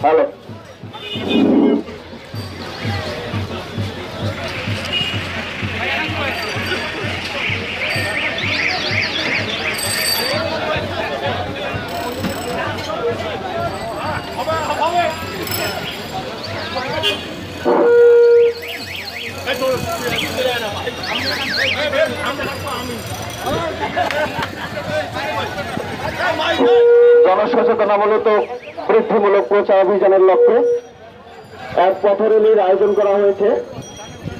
Hello, জনসচেতনামূলক বৃদ্ধিমূলক প্রচার অভিযানের লক্ষ্যে এক পথরেলির আয়োজন করা হয়েছে।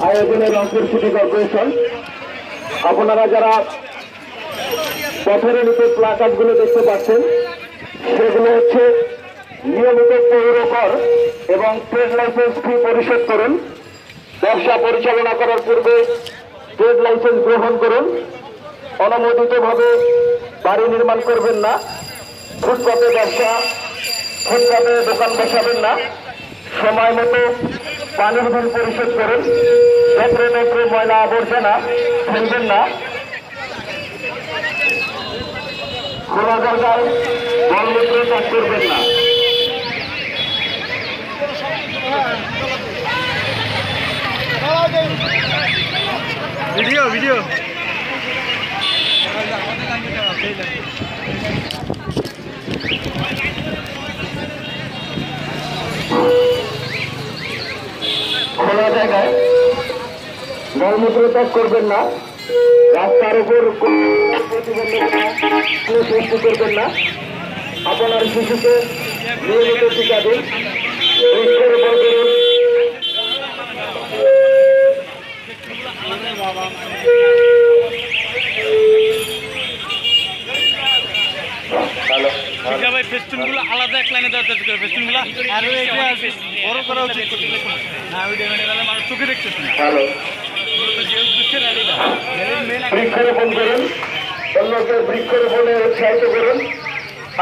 আয়োজনে রংপুর সিটি কর্পোরেশন। আপনারা যারা পথরেলিতে প্লাকার্ড গুলো দেখতে পাচ্ছেন, সেগুলো হচ্ছে নিয়মিত পৌর কর এবং ট্রেড লাইসেন্স ফি পরিশোধ করুন, ব্যবসা পরিচালনা করার পূর্বে ট্রেড লাইসেন্স গ্রহণ করুন, অনুমোদিতভাবে বাড়ি নির্মাণ করবেন না, ফুটপাতে দোকান বসাবেন না, সময় মতো পানির বিল পরিশোধ করুন, যত্র ময়লা আবর্জনা ফেলবেন না, খোলা জায়গায় মলমূত্র ত্যাগ করবেন না। ভিডিও খোলা জায়গায় মলমূত্র ত্যাগ করবেন না, রাস্তার উপর সৃষ্টি করবেন না, আপনার শিশুকে নিয়মিত টিকা দিন, বৃক্ষরোপণ করুন। ভাই ফেস্টুনগুলো আলাদা এক লাইনে দেওয়া করে ফেস্টুনগুলো আর বড় করা উচিত না, মানুষ চোখে দেখতেছে না। বৃক্ষরোপণ করুন, অন্যকে বৃক্ষরোপণে উৎসাহিত করুন।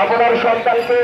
আপনার সন্তানকে